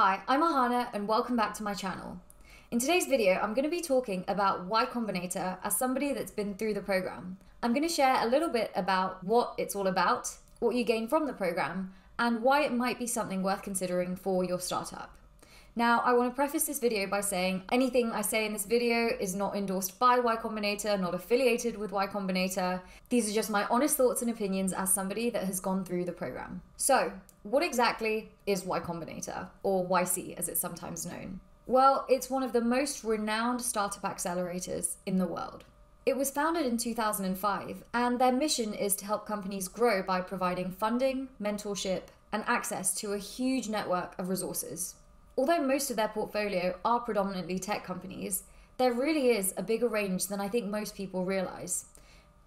Hi, I'm Ahana and welcome back to my channel. In today's video, I'm going to be talking about Y Combinator as somebody that's been through the program. I'm going to share a little bit about what it's all about, what you gain from the program, and why it might be something worth considering for your startup. Now, I want to preface this video by saying anything I say in this video is not endorsed by Y Combinator, not affiliated with Y Combinator. These are just my honest thoughts and opinions as somebody that has gone through the program. So, what exactly is Y Combinator, or YC as it's sometimes known? Well, it's one of the most renowned startup accelerators in the world. It was founded in 2005, and their mission is to help companies grow by providing funding, mentorship, and access to a huge network of resources. Although most of their portfolio are predominantly tech companies, there really is a bigger range than I think most people realize.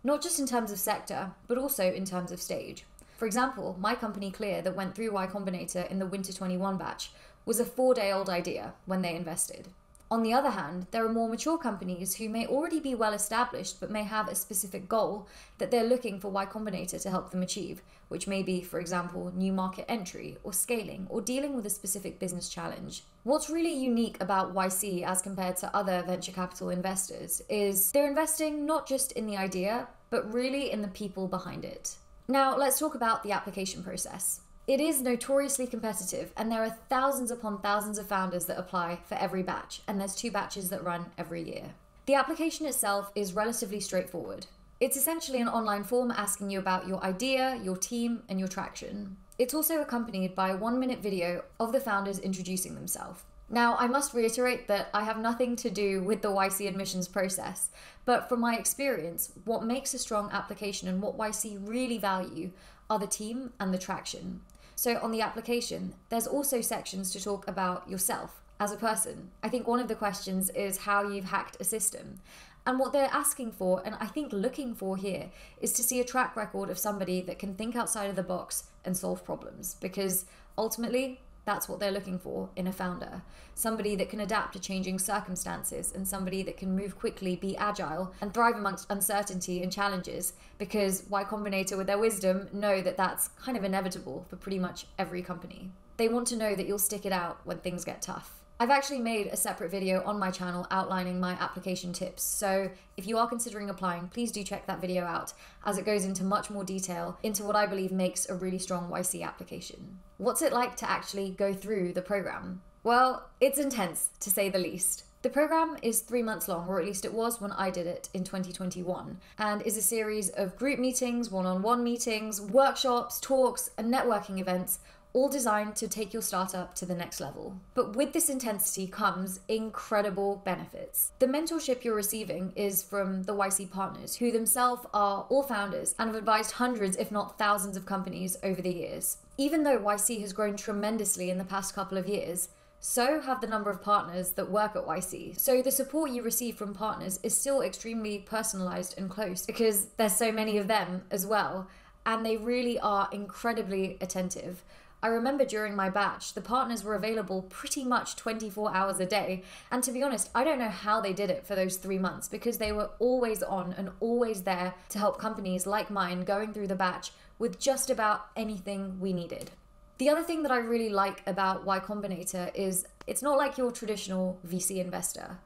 Not just in terms of sector, but also in terms of stage. For example, my company Clear that went through Y Combinator in the W21 batch was a 4-day-old idea when they invested. On the other hand, there are more mature companies who may already be well established but may have a specific goal that they're looking for Y Combinator to help them achieve, which may be, for example, new market entry or scaling or dealing with a specific business challenge. What's really unique about YC as compared to other venture capital investors is they're investing not just in the idea, but really in the people behind it. Now, let's talk about the application process. It is notoriously competitive, and there are thousands upon thousands of founders that apply for every batch, and there's 2 batches that run every year. The application itself is relatively straightforward. It's essentially an online form asking you about your idea, your team, and your traction. It's also accompanied by a 1-minute video of the founders introducing themselves. Now, I must reiterate that I have nothing to do with the YC admissions process, but from my experience, what makes a strong application and what YC really value are the team and the traction. So on the application, there's also sections to talk about yourself as a person. I think one of the questions is how you've hacked a system. And what they're asking for, and I think looking for here, is to see a track record of somebody that can think outside of the box and solve problems, because ultimately, that's what they're looking for in a founder. Somebody that can adapt to changing circumstances and somebody that can move quickly, be agile, and thrive amongst uncertainty and challenges, because Y Combinator, with their wisdom, know that that's kind of inevitable for pretty much every company. They want to know that you'll stick it out when things get tough. I've actually made a separate video on my channel outlining my application tips, so if you are considering applying, please do check that video out, as it goes into much more detail into what I believe makes a really strong YC application. What's it like to actually go through the program? Well, it's intense, to say the least. The program is 3 months long, or at least it was when I did it in 2021, and is a series of group meetings, one-on-one meetings, workshops, talks, and networking events, all designed to take your startup to the next level. But with this intensity comes incredible benefits. The mentorship you're receiving is from the YC partners, who themselves are all founders and have advised hundreds, if not thousands, of companies over the years. Even though YC has grown tremendously in the past couple of years, so have the number of partners that work at YC. So the support you receive from partners is still extremely personalized and close, because there's so many of them as well, and they really are incredibly attentive. I remember during my batch, the partners were available pretty much 24 hours a day. And to be honest, I don't know how they did it for those 3 months, because they were always on and always there to help companies like mine going through the batch with just about anything we needed. The other thing that I really like about Y Combinator is it's not like your traditional VC investor.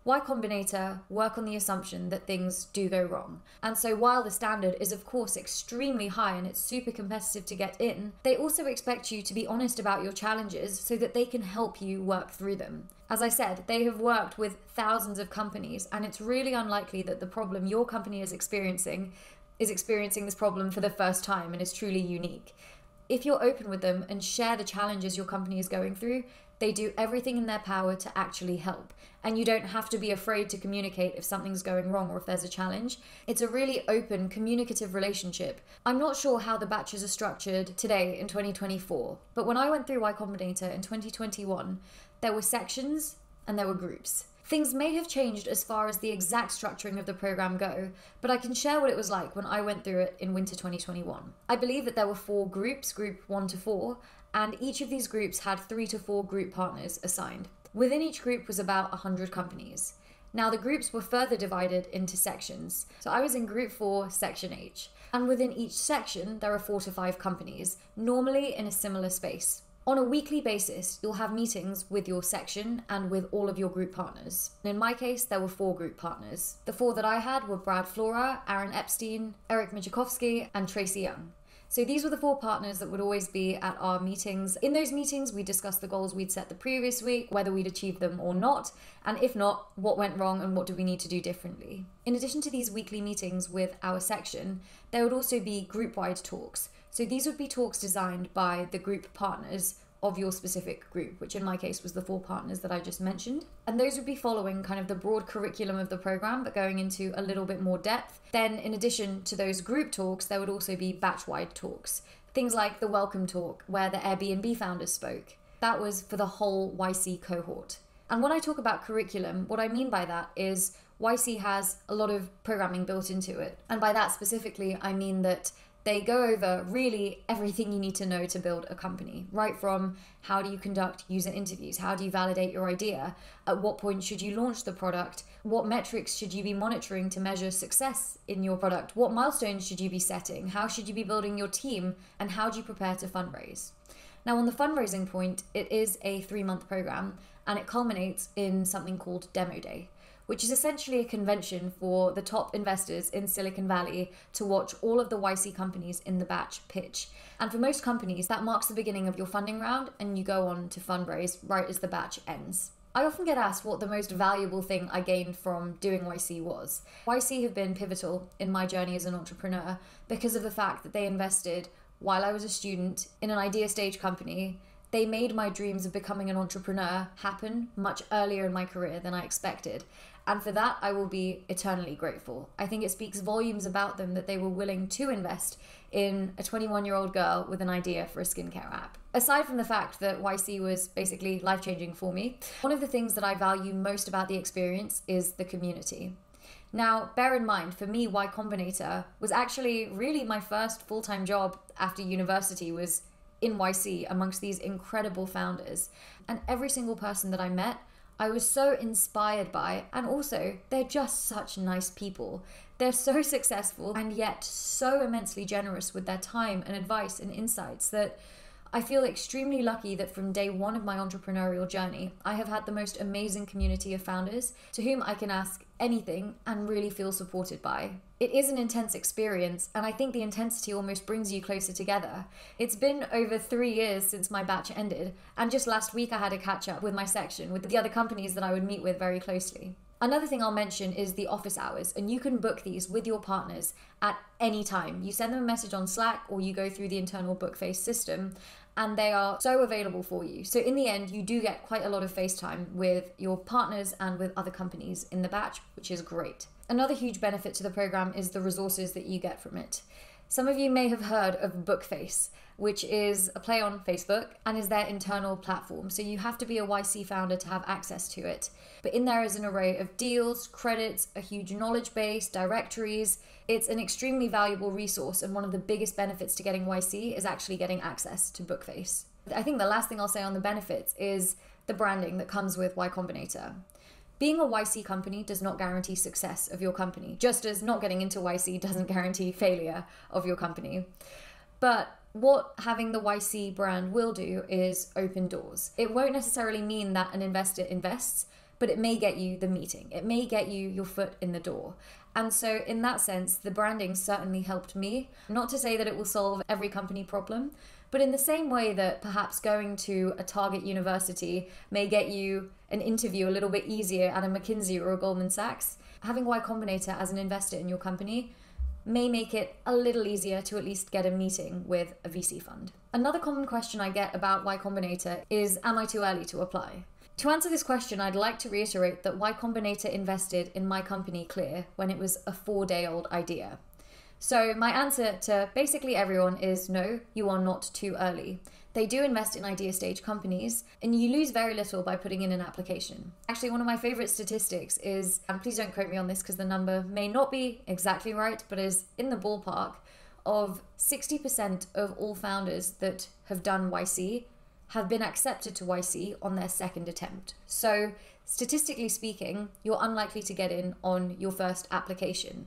Y Combinator work on the assumption that things do go wrong. And so while the standard is of course extremely high and it's super competitive to get in, they also expect you to be honest about your challenges so that they can help you work through them. As I said, they have worked with thousands of companies, and it's really unlikely that the problem your company is experiencing this problem for the first time and is truly unique. If you're open with them and share the challenges your company is going through, they do everything in their power to actually help. And you don't have to be afraid to communicate if something's going wrong or if there's a challenge. It's a really open, communicative relationship. I'm not sure how the batches are structured today in 2024, but when I went through Y Combinator in 2021, there were sections and there were groups. Things may have changed as far as the exact structuring of the program go, but I can share what it was like when I went through it in winter 2021. I believe that there were 4 groups, group 1 to 4, and each of these groups had 3 to 4 group partners assigned. Within each group was about 100 companies. Now the groups were further divided into sections. So I was in group 4, section H, and within each section there are 4 to 5 companies, normally in a similar space. On a weekly basis, you'll have meetings with your section and with all of your group partners. In my case, there were 4 group partners. The 4 that I had were Brad Flora, Aaron Epstein, Eric Mijakovsky, and Tracy Young. So these were the 4 partners that would always be at our meetings. In those meetings, we discussed the goals we'd set the previous week, whether we'd achieved them or not, and if not, what went wrong and what do we need to do differently. In addition to these weekly meetings with our section, there would also be group-wide talks. So these would be talks designed by the group partners of your specific group, which in my case was the 4 partners that I just mentioned. And those would be following kind of the broad curriculum of the program, but going into a little bit more depth. Then in addition to those group talks, there would also be batch-wide talks. Things like the welcome talk, where the Airbnb founders spoke. That was for the whole YC cohort. And when I talk about curriculum, what I mean by that is YC has a lot of programming built into it. And by that specifically, I mean that they go over really everything you need to know to build a company, right from how do you conduct user interviews, how do you validate your idea, at what point should you launch the product, what metrics should you be monitoring to measure success in your product, what milestones should you be setting, how should you be building your team, and how do you prepare to fundraise. Now on the fundraising point, it is a 3-month program and it culminates in something called Demo Day, which is essentially a convention for the top investors in Silicon Valley to watch all of the YC companies in the batch pitch. And for most companies, that marks the beginning of your funding round and you go on to fundraise right as the batch ends. I often get asked what the most valuable thing I gained from doing YC was. YC have been pivotal in my journey as an entrepreneur because of the fact that they invested while I was a student in an idea stage company. They made my dreams of becoming an entrepreneur happen much earlier in my career than I expected. And for that, I will be eternally grateful. I think it speaks volumes about them that they were willing to invest in a 21-year-old girl with an idea for a skincare app. Aside from the fact that YC was basically life-changing for me, one of the things that I value most about the experience is the community. Now, bear in mind, for me, Y Combinator was actually really my first full-time job after university was in YC amongst these incredible founders. And every single person that I met, I was so inspired by, and also they're just such nice people. They're so successful and yet so immensely generous with their time and advice and insights that I feel extremely lucky that from day one of my entrepreneurial journey, I have had the most amazing community of founders to whom I can ask anything and really feel supported by. It is an intense experience, and I think the intensity almost brings you closer together. It's been over 3 years since my batch ended, and just last week I had a catch up with my section, with the other companies that I would meet with very closely. Another thing I'll mention is the office hours, and you can book these with your partners at any time. You send them a message on Slack or you go through the internal Bookface system, and they are so available for you. So in the end, you do get quite a lot of face time with your partners and with other companies in the batch, which is great. Another huge benefit to the program is the resources that you get from it. Some of you may have heard of Bookface, which is a play on Facebook and is their internal platform. So you have to be a YC founder to have access to it. But in there is an array of deals, credits, a huge knowledge base, directories. It's an extremely valuable resource, and one of the biggest benefits to getting YC is actually getting access to Bookface. I think the last thing I'll say on the benefits is the branding that comes with Y Combinator. Being a YC company does not guarantee success of your company, just as not getting into YC doesn't guarantee failure of your company. But what having the YC brand will do is open doors. It won't necessarily mean that an investor invests, but it may get you the meeting. It may get you your foot in the door. And so in that sense, the branding certainly helped me. Not to say that it will solve every company problem, but in the same way that perhaps going to a target university may get you an interview a little bit easier at a McKinsey or a Goldman Sachs, having Y Combinator as an investor in your company may make it a little easier to at least get a meeting with a VC fund. Another common question I get about Y Combinator is, am I too early to apply? To answer this question, I'd like to reiterate that Y Combinator invested in my company Clear when it was a 4-day-old idea. So my answer to basically everyone is no, you are not too early. They do invest in idea stage companies, and you lose very little by putting in an application. Actually, one of my favorite statistics is, and please don't quote me on this because the number may not be exactly right, but is in the ballpark of 60% of all founders that have done YC have been accepted to YC on their second attempt. So statistically speaking, you're unlikely to get in on your first application,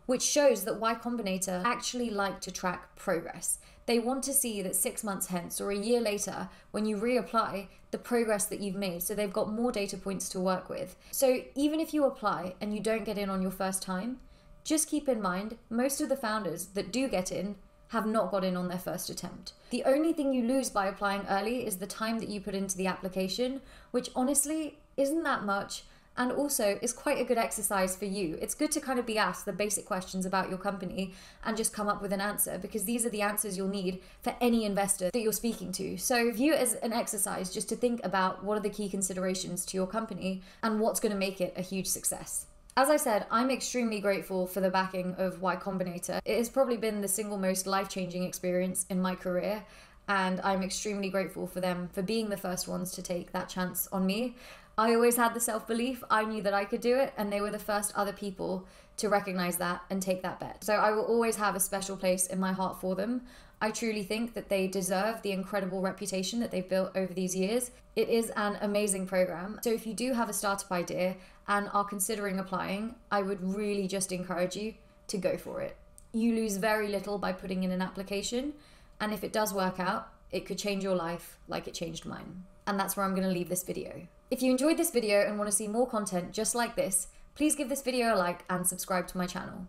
which shows that Y Combinator actually like to track progress. They want to see that 6 months hence or a year later, when you reapply, the progress that you've made. So they've got more data points to work with. So even if you apply and you don't get in on your first time, just keep in mind, most of the founders that do get in have not got in on their first attempt. The only thing you lose by applying early is the time that you put into the application, which honestly isn't that much, and also is quite a good exercise for you. It's good to kind of be asked the basic questions about your company and just come up with an answer, because these are the answers you'll need for any investor that you're speaking to. So view it as an exercise just to think about what are the key considerations to your company and what's going to make it a huge success. As I said, I'm extremely grateful for the backing of Y Combinator. It has probably been the single most life-changing experience in my career, and I'm extremely grateful for them for being the first ones to take that chance on me. I always had the self-belief, I knew that I could do it, and they were the first other people to recognize that and take that bet. So I will always have a special place in my heart for them. I truly think that they deserve the incredible reputation that they've built over these years. It is an amazing program. So if you do have a startup idea and are considering applying, I would really just encourage you to go for it. You lose very little by putting in an application, and if it does work out, it could change your life like it changed mine. And that's where I'm going to leave this video. If you enjoyed this video and want to see more content just like this, please give this video a like and subscribe to my channel.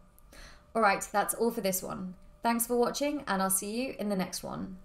Alright, that's all for this one. Thanks for watching, and I'll see you in the next one.